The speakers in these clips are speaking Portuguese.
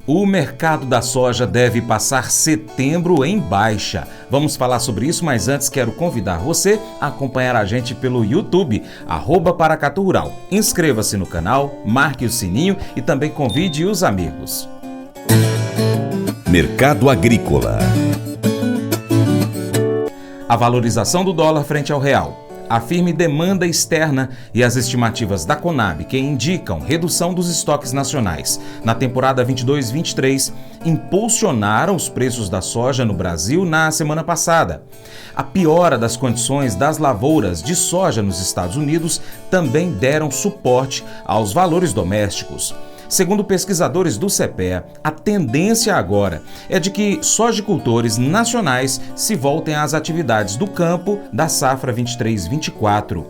O mercado da soja deve passar setembro em baixa. Vamos falar sobre isso, mas antes quero convidar você a acompanhar a gente pelo YouTube, @Paracatu Rural. Inscreva-se no canal, marque o sininho e também convide os amigos. Mercado Agrícola. A valorização do dólar frente ao real, a firme demanda externa e as estimativas da Conab, que indicam redução dos estoques nacionais na temporada 22-23, impulsionaram os preços da soja no Brasil na semana passada. A piora das condições das lavouras de soja nos Estados Unidos também deram suporte aos valores domésticos. Segundo pesquisadores do CEPEA, a tendência agora é de que sojicultores nacionais se voltem às atividades do campo da safra 23-24.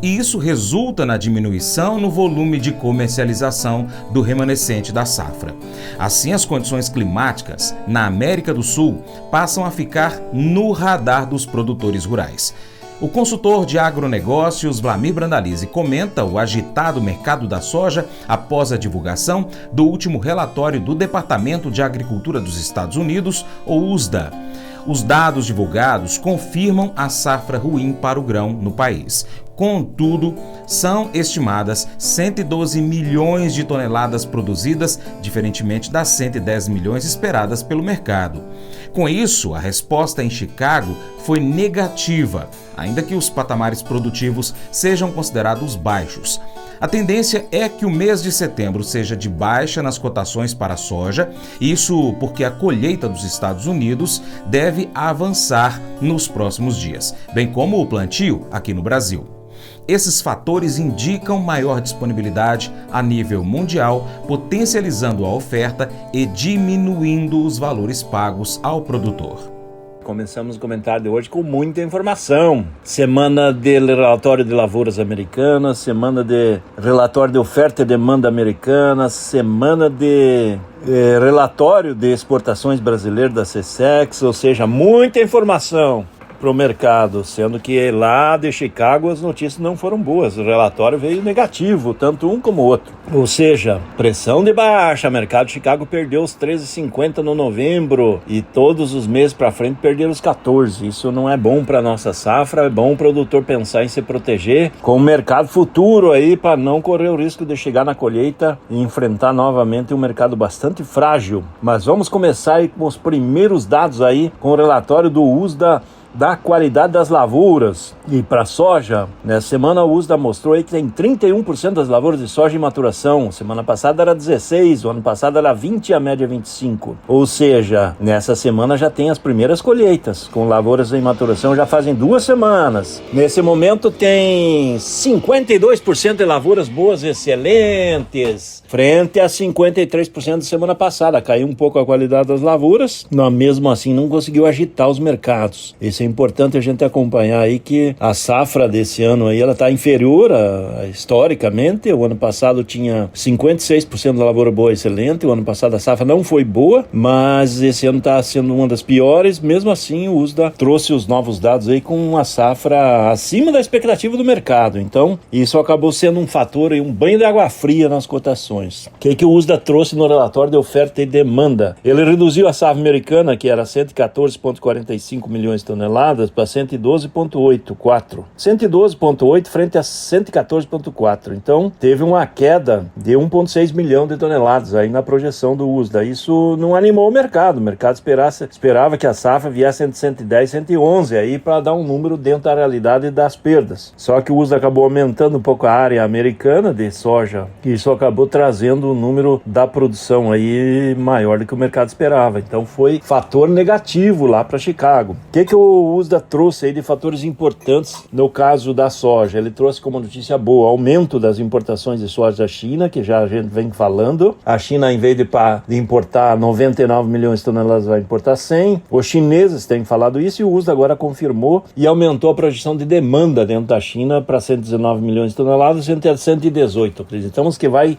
E isso resulta na diminuição no volume de comercialização do remanescente da safra. Assim, as condições climáticas na América do Sul passam a ficar no radar dos produtores rurais. O consultor de agronegócios, Vlamir Brandalize, comenta o agitado mercado da soja após a divulgação do último relatório do Departamento de Agricultura dos Estados Unidos, o USDA. Os dados divulgados confirmam a safra ruim para o grão no país. Contudo, são estimadas 112 milhões de toneladas produzidas, diferentemente das 110 milhões esperadas pelo mercado. Com isso, a resposta em Chicago foi negativa, ainda que os patamares produtivos sejam considerados baixos. A tendência é que o mês de setembro seja de baixa nas cotações para a soja, isso porque a colheita dos Estados Unidos deve avançar nos próximos dias, bem como o plantio aqui no Brasil. Esses fatores indicam maior disponibilidade a nível mundial, potencializando a oferta e diminuindo os valores pagos ao produtor. Começamos o comentário de hoje com muita informação. Semana de relatório de lavouras americanas, semana de relatório de oferta e demanda americana, semana de relatório de exportações brasileiras da SECEX, ou seja, muita informação para o mercado, sendo que lá de Chicago as notícias não foram boas, o relatório veio negativo, tanto um como o outro. Ou seja, pressão de baixa, o mercado de Chicago perdeu os 13,50 no novembro e todos os meses para frente perderam os 14. Isso não é bom para a nossa safra, é bom o produtor pensar em se proteger com o mercado futuro aí para não correr o risco de chegar na colheita e enfrentar novamente um mercado bastante frágil. Mas vamos começar aí com os primeiros dados aí, com o relatório do USDA da qualidade das lavouras. E para soja, nessa semana o USDA mostrou aí que tem 31% das lavouras de soja em maturação. Semana passada era 16%, o ano passado era 20% e a média 25%. Ou seja, nessa semana já tem as primeiras colheitas, com lavouras em maturação já fazem 2 semanas. Nesse momento tem 52% de lavouras boas excelentes, frente a 53% da semana passada. Caiu um pouco a qualidade das lavouras, mas mesmo assim não conseguiu agitar os mercados. Isso é importante a gente acompanhar aí, que a safra desse ano aí, ela está inferior historicamente. O ano passado tinha 56% da lavoura boa excelente, o ano passado a safra não foi boa, mas esse ano está sendo uma das piores. Mesmo assim, o USDA trouxe os novos dados aí com uma safra acima da expectativa do mercado. Então, isso acabou sendo um fator, um banho de água fria nas cotações. O que o USDA trouxe no relatório de oferta e demanda? Ele reduziu a safra americana, que era 114,45 milhões de toneladas, para 112,84. 112,8 frente a 114,4. Então, teve uma queda de 1,6 milhão de toneladas aí na projeção do USDA. Isso não animou o mercado. O mercado esperava que a safra viesse entre 110 e 111 aí para dar um número dentro da realidade das perdas. Só que o USDA acabou aumentando um pouco a área americana de soja e isso acabou trazendo o número da produção aí maior do que o mercado esperava. Então, foi fator negativo lá para Chicago. O que o USDA trouxe aí de fatores importantes no caso da soja? Ele trouxe como notícia boa aumento das importações de soja da China, que já a gente vem falando. A China, em vez de importar 99 milhões de toneladas, vai importar 100. Os chineses têm falado isso e o USDA agora confirmou e aumentou a projeção de demanda dentro da China para 119 milhões de toneladas, 118. Acreditamos que vai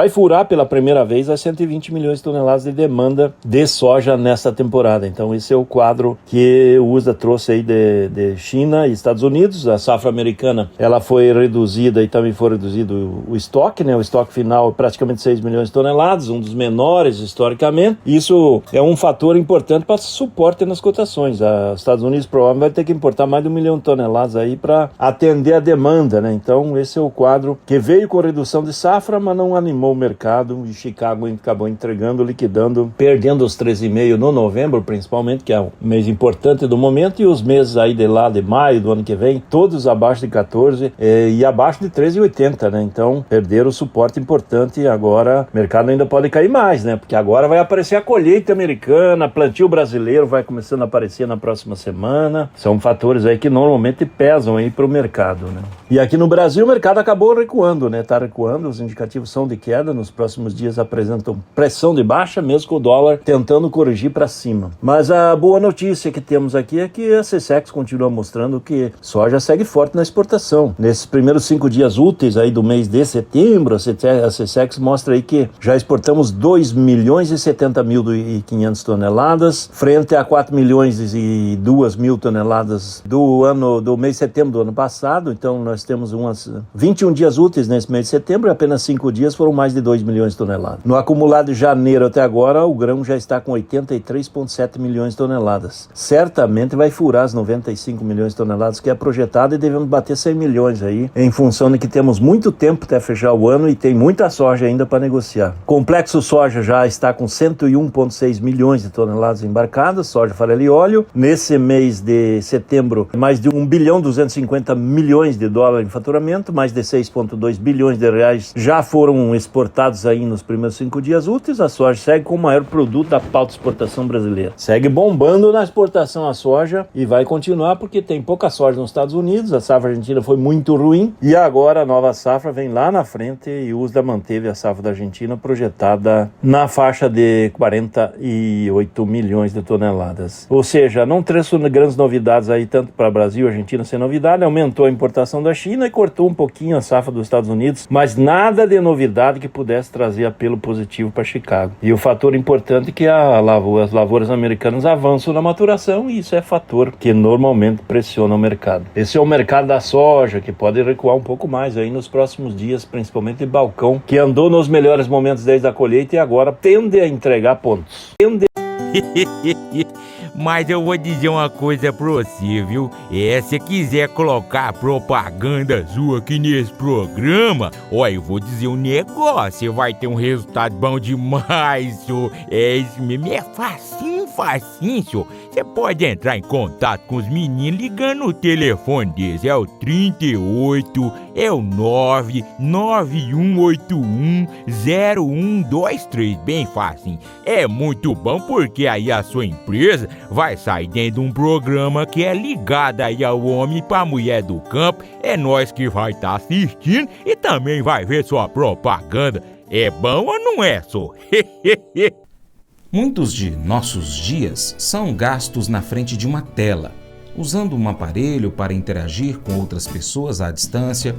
furar pela primeira vez as 120 milhões de toneladas de demanda de soja nesta temporada. Então esse é o quadro que o USDA trouxe trouxe aí de China e Estados Unidos. A safra americana, ela foi reduzida e também foi reduzido o estoque, né? O estoque final praticamente 6 milhões de toneladas, um dos menores historicamente. Isso é um fator importante para suporte nas cotações. Os Estados Unidos provavelmente vai ter que importar mais de 1 milhão de toneladas aí para atender a demanda, né? Então esse é o quadro que veio com redução de safra, mas não animou o mercado, e Chicago acabou entregando, liquidando, perdendo os 13,5 no novembro, principalmente, que é o mês importante do momento, e os meses aí de lá, de maio do ano que vem, todos abaixo de 14 e abaixo de 13,80, né? Então, perderam o suporte importante e agora o mercado ainda pode cair mais, né? Porque agora vai aparecer a colheita americana, plantio brasileiro vai começando a aparecer na próxima semana. São fatores aí que normalmente pesam aí para o mercado, né? E aqui no Brasil o mercado acabou recuando, né? Tá recuando, os indicativos são de queda, nos próximos dias apresentam pressão de baixa, mesmo com o dólar tentando corrigir para cima. Mas a boa notícia que temos aqui é que a SECEX continua mostrando que soja segue forte na exportação. Nesses primeiros 5 dias úteis aí do mês de setembro, a SECEX mostra aí que já exportamos 2.070.500 toneladas, frente a 4.002.000 toneladas do mês de setembro do ano passado. Então nós temos 21 dias úteis nesse mês de setembro e apenas 5 dias foram mais de 2 milhões de toneladas. No acumulado de janeiro até agora, o grão já está com 83,7 milhões de toneladas. Certamente vai furar as 95 milhões de toneladas que é projetado e devemos bater 100 milhões aí, em função de que temos muito tempo até fechar o ano e tem muita soja ainda para negociar. Complexo soja já está com 101,6 milhões de toneladas embarcadas, soja, farelo e óleo. Nesse mês de setembro, mais de 1.250 bilhões de dólares em faturamento, mais de 6,2 bilhões de reais já foram exportados aí nos primeiros 5 dias úteis. A soja segue como o maior produto da pauta de exportação brasileira. Segue bombando na exportação a soja e vai continuar porque tem pouca soja nos Estados Unidos, a safra argentina foi muito ruim e agora a nova safra vem lá na frente e o USDA manteve a safra da Argentina projetada na faixa de 48 milhões de toneladas. Ou seja, não trouxe grandes novidades aí tanto para Brasil e Argentina sem novidade, aumentou a importação da China e cortou um pouquinho a safra dos Estados Unidos, mas nada de novidade que pudesse trazer apelo positivo para Chicago. E o fator importante é que as lavouras americanas avançam na maturação e isso é fator que normalmente pressiona o mercado. Esse é o mercado da soja, que pode recuar um pouco mais aí nos próximos dias, principalmente o balcão, que andou nos melhores momentos desde a colheita e agora tende a entregar pontos. Mas eu vou dizer uma coisa pra você, viu? Se quiser colocar propaganda sua aqui nesse programa, ó, eu vou dizer um negócio, você vai ter um resultado bom demais, senhor. Isso mesmo, é facinho, senhor. Você pode entrar em contato com os meninos ligando no telefone deles, é o 38, é o 991810123, bem facinho. É muito bom porque aí a sua empresa vai sair dentro de um programa que é ligado aí ao homem para a mulher do campo. É nós que vai estar assistindo e também vai ver sua propaganda. É bom ou não é, só? Muitos de nossos dias são gastos na frente de uma tela, usando um aparelho para interagir com outras pessoas à distância,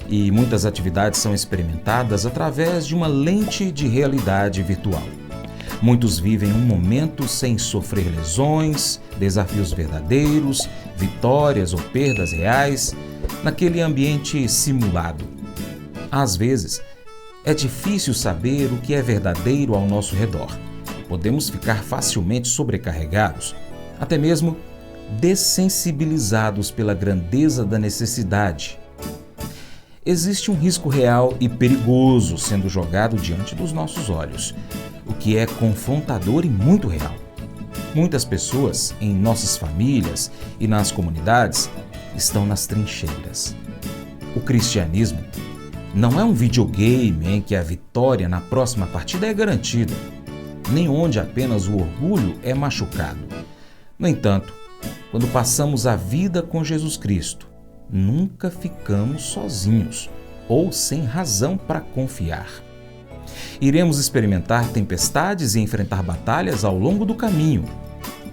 e muitas atividades são experimentadas através de uma lente de realidade virtual. Muitos vivem um momento sem sofrer lesões, desafios verdadeiros, vitórias ou perdas reais, naquele ambiente simulado. Às vezes, é difícil saber o que é verdadeiro ao nosso redor. Podemos ficar facilmente sobrecarregados, até mesmo dessensibilizados pela grandeza da necessidade. Existe um risco real e perigoso sendo jogado diante dos nossos olhos, o que é confrontador e muito real. Muitas pessoas em nossas famílias e nas comunidades estão nas trincheiras. O cristianismo não é um videogame em que a vitória na próxima partida é garantida, nem onde apenas o orgulho é machucado. No entanto, quando passamos a vida com Jesus Cristo, nunca ficamos sozinhos ou sem razão para confiar. Iremos experimentar tempestades e enfrentar batalhas ao longo do caminho,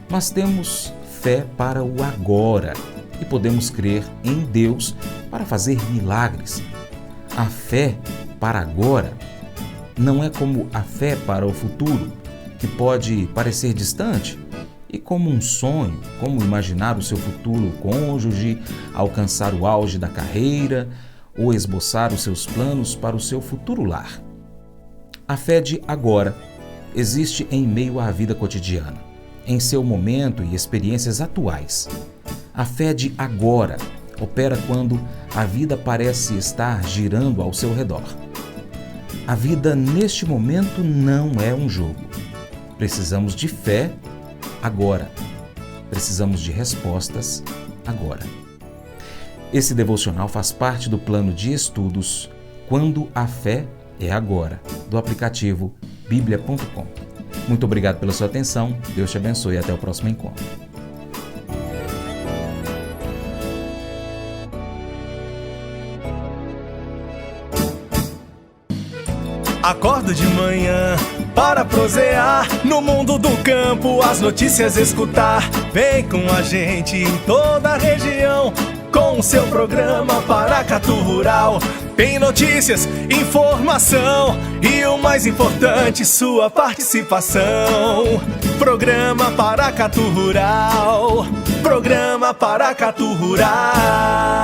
mas temos fé para o agora e podemos crer em Deus para fazer milagres. A fé para agora não é como a fé para o futuro, que pode parecer distante, E como um sonho, como imaginar o seu futuro cônjuge, alcançar o auge da carreira ou esboçar os seus planos para o seu futuro lar. A fé de agora existe em meio à vida cotidiana, em seu momento e experiências atuais. A fé de agora opera quando a vida parece estar girando ao seu redor. A vida neste momento não é um jogo. Precisamos de fé agora. Precisamos de respostas agora. Esse devocional faz parte do plano de estudos Quando a Fé é Agora, do aplicativo biblia.com. Muito obrigado pela sua atenção, Deus te abençoe e até o próximo encontro. Acordo de manhã para prosear no mundo do campo, as notícias escutar. Vem com a gente em toda a região com o seu programa Paracatu Rural. Tem notícias, informação e o mais importante, sua participação. Programa Paracatu Rural. Programa Paracatu Rural.